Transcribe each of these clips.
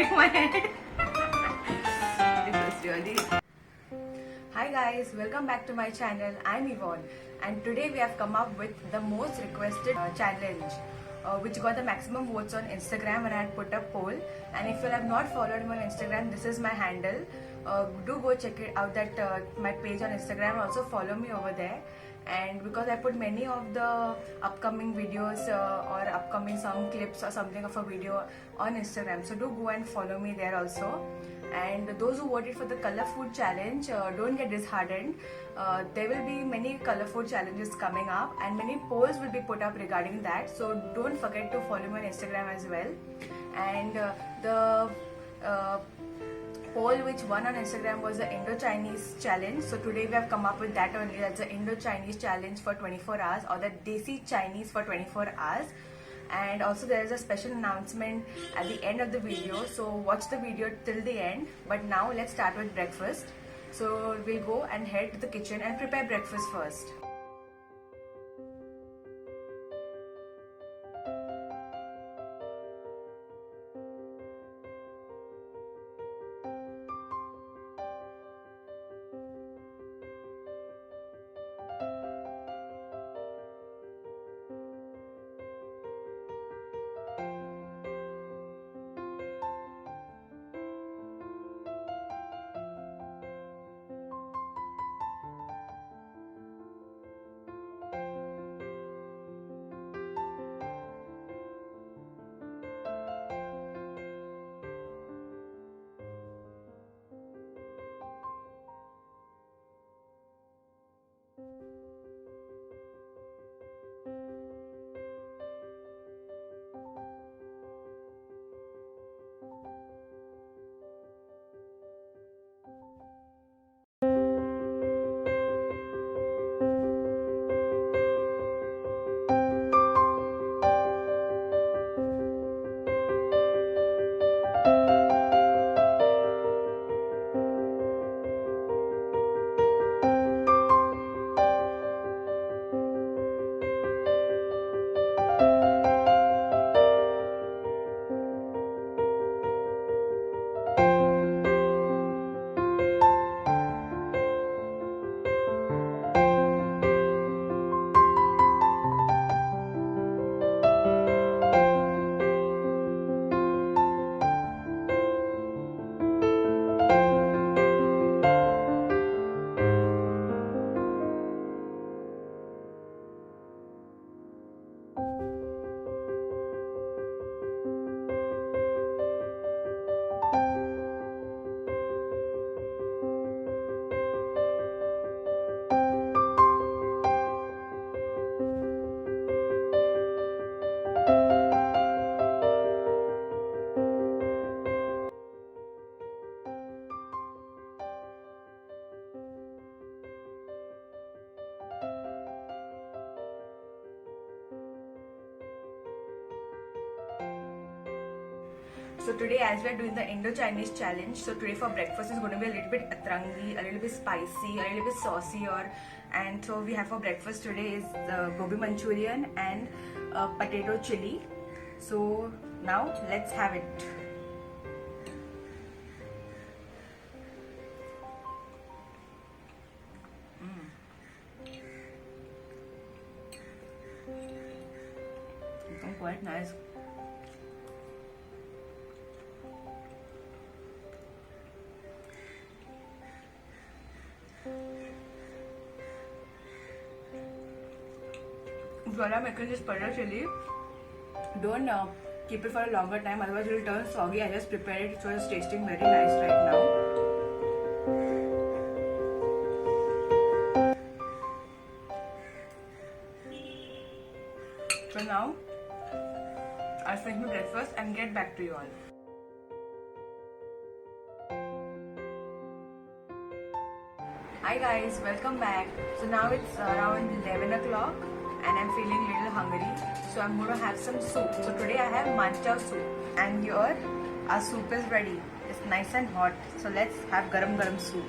destroying my head. This is really. Hi guys, welcome back to my channel. I'm Yvonne, and today we have come up with the most requested challenge, which got the maximum votes on Instagram when I had put a poll. And if you have not followed me on Instagram, this is my handle. Do go check it out, that my page on Instagram. Also follow me over there. And because I put many of the upcoming videos or upcoming some clips or something of a video on Instagram, so do go and follow me there also. And those who voted for the color food challenge, don't get disheartened. There will be many color food challenges coming up, and many polls will be put up regarding that, so don't forget to follow me on Instagram as well. And the poll which won on Instagram was the Indo-Chinese challenge. So today we have come up with that only. That's the Indo-Chinese challenge for 24 hours, or the Desi Chinese for 24 hours. And also there is a special announcement at the end of the video, so watch the video till the end. But now let's start with breakfast. So we'll go and head to the kitchen and prepare breakfast first. So today, as we are doing the Indo-Chinese challenge, so today for breakfast is going to be a little bit atrangi, a little bit spicy, a little bit saucy, and so we have for breakfast today is the gobi manchurian and potato chili. So now let's have it. It's quite nice. While I'm making this potato chili, don't keep it for a longer time, otherwise it will turn soggy. I just prepared it, so it's tasting very nice right now. So now I'll finish my breakfast and get back to you all. Hi guys, welcome back. So now it's around 11 o'clock and I'm feeling a little hungry, so I'm going to have some soup. So today I have mancha soup, and here our soup is ready. It's nice and hot, so let's have garam garam soup.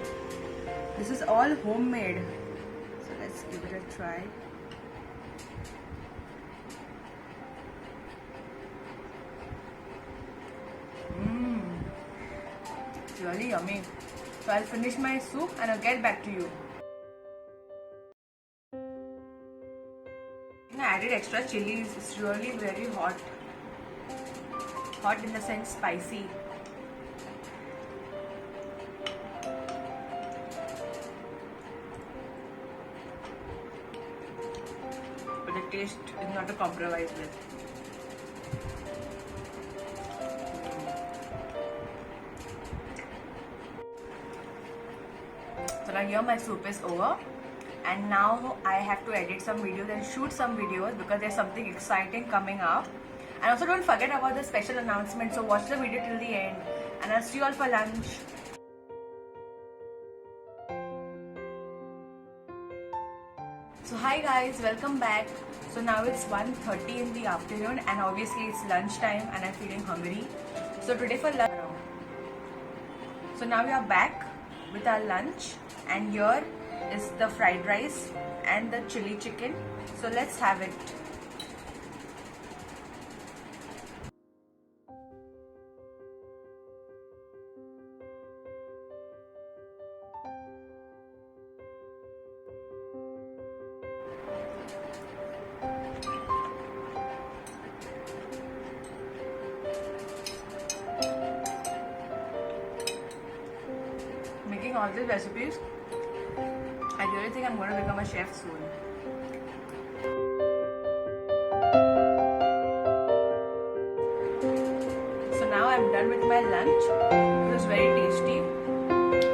This is all homemade, so let's give it a try. It's really yummy. So I'll finish my soup and I'll get back to you. I added extra chilies. It's really very hot. Hot in the sense spicy. But the taste is not to compromise with. So now here my soup is over, and now I have to edit some videos and shoot some videos because there's something exciting coming up. And also don't forget about the special announcement, so watch the video till the end, and I'll see you all for lunch. So hi guys, welcome back. So now it's 1:30 in the afternoon and obviously it's lunchtime and I'm feeling hungry. So today for lunch. So now we are back with our lunch, and here is the fried rice and the chili chicken. So let's have it. Making all these recipes, I really think I'm going to become a chef soon. So now I'm done with my lunch. It was very tasty,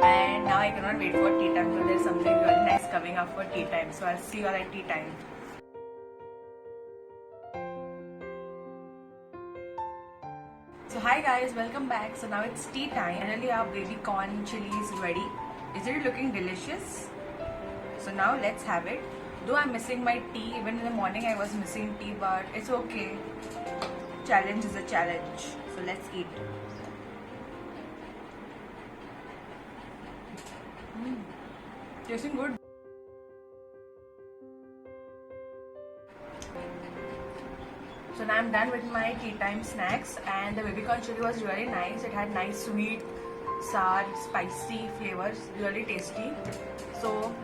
and now I cannot wait for tea time because there's something really nice coming up for tea time. So I'll see you all at tea time. So hi guys, welcome back. So now it's tea time. Finally our baby corn chili is ready. Is it looking delicious? So now let's have it. Though I'm missing my tea, even in the morning I was missing tea, but it's okay. Challenge is a challenge. So let's eat. Tasting good. So now I'm done with my tea time snacks, and the baby corn chili was really nice. It had nice sweet, sour, spicy flavors, really tasty. So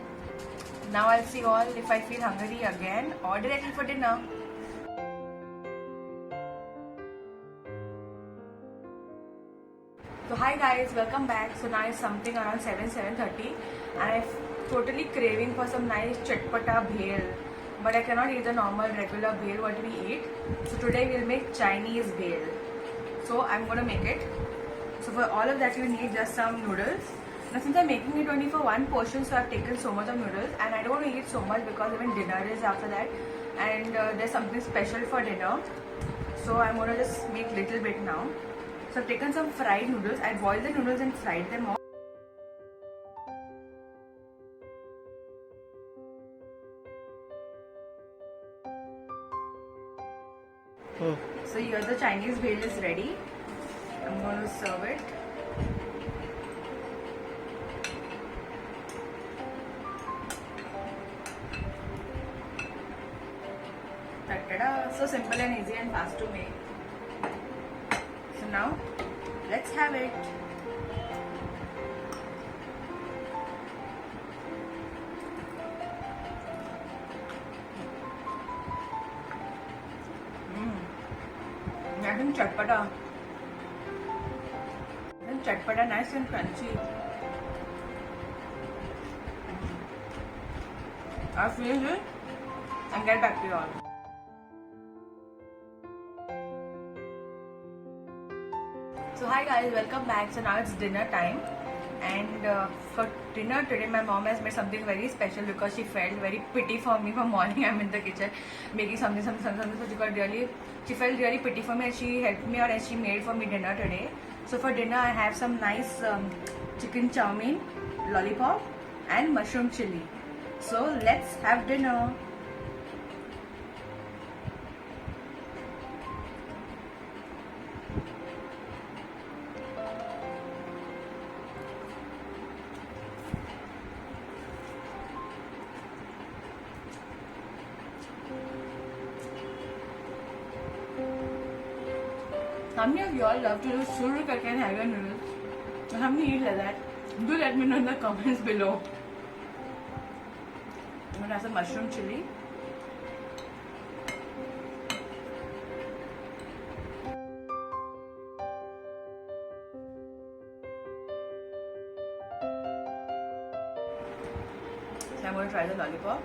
now I'll see all if I feel hungry again or directly for dinner. So hi guys, welcome back. So now it's something around 7:30 and I'm totally craving for some nice chatpata bhel. But I cannot eat the normal regular bhel what we eat. So today we'll make Chinese bhel. So I'm gonna make it. So for all of that you need just some noodles. Now since I'm making it only for one portion, so I've taken so much of noodles, and I don't want to eat so much because even dinner is after that, and there's something special for dinner. So I'm gonna just make little bit now. So I've taken some fried noodles. I boiled the noodles and fried them off. So here the Chinese bhel is ready. I'm going to serve it. Ta-da! So simple and easy and fast to make. So now let's have it. Nice and chatpata. And chatpata, nice and crunchy. I'll finish it and get back to you all. So hi guys, welcome back. So now it's dinner time, and for dinner today my mom has made something very special because she felt very pity for me from morning. I'm in the kitchen making something. So she felt really pity for me and she helped me out and she made for me dinner today. So for dinner I have some nice chicken chow mein, lollipop and mushroom chili. So let's have dinner. How many of you all love to do suru karke and have your noodles? How many eat like that? Do let me know in the comments below. I'm gonna have some mushroom chili. So I'm gonna try the lollipop.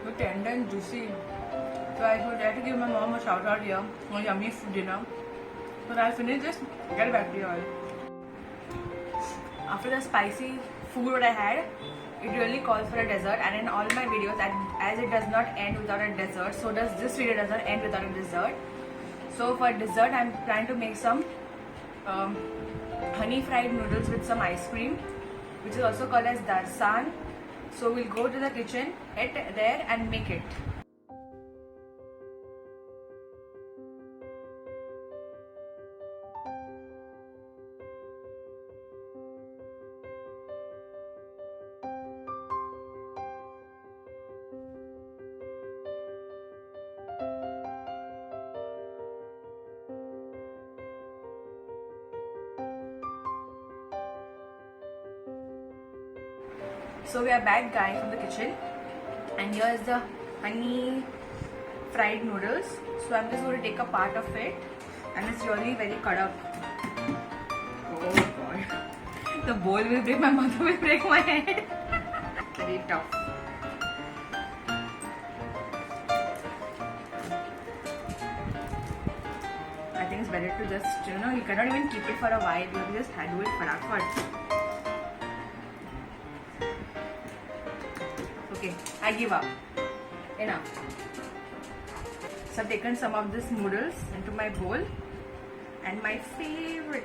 So tender and juicy. So I would like to give my mom a shout out here on yummy dinner. But I'll finish this, get back to you all. After the spicy food that I had, it really calls for a dessert, and in all my videos, as it does not end without a dessert, so does this video does not end without a dessert. So for dessert, I'm planning to make some honey fried noodles with some ice cream, which is also called as darsan. So we'll go to the kitchen, head there and make it. So we are back guys from the kitchen, and here is the honey fried noodles. So I'm just going to take a part of it, and it's really very kadak. Oh god, the bowl will break, my mother will break my head. Very tough. I think it's better to just, you cannot even keep it for a while, you have to just do it for. Okay, I give up. Enough. So I've taken some of this noodles into my bowl, and my favorite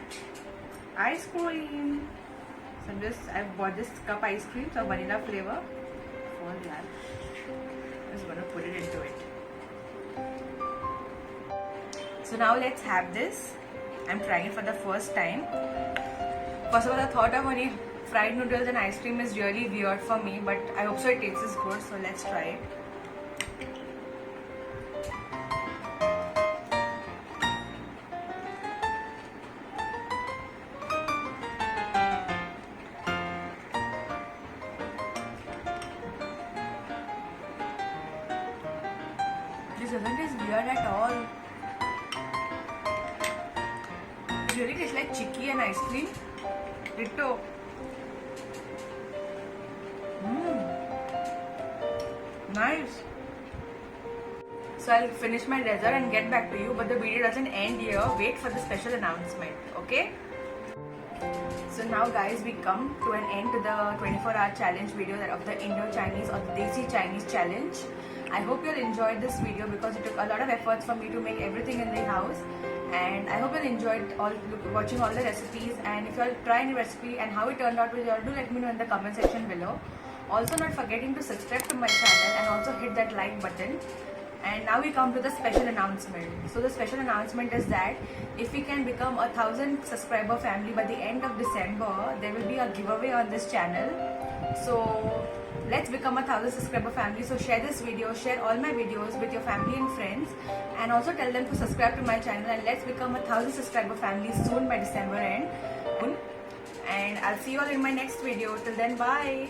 ice cream. So I've bought this cup ice cream, so vanilla flavor. For that, I'm just gonna put it into it. So now let's have this. I'm trying it for the first time. First of all, the thought of honey fried noodles and ice cream is really weird for me, but I hope so it tastes good, so let's try it. This doesn't taste weird at all. It really tastes like chicky and ice cream. Ditto. Nice. So I'll finish my dessert and get back to you, but the video doesn't end here. Wait for the special announcement, okay? So now guys, we come to an end to the 24-hour challenge video of the Indo-Chinese or the Desi Chinese challenge. I hope you'll enjoyed this video because it took a lot of efforts for me to make everything in the house, and I hope you'll enjoyed watching all the recipes. And if you'll try any recipe and how it turned out, do let me know in the comment section below. Also not forgetting to subscribe to my channel and also hit that like button. And now we come to the special announcement. So the special announcement is that if we can become 1,000 subscriber family by the end of December, there will be a giveaway on this channel. So let's become 1,000 subscriber family. So share this video, share all my videos with your family and friends, and also tell them to subscribe to my channel, and let's become 1,000 subscriber family soon by December end. And I'll see you all in my next video. Till then, bye.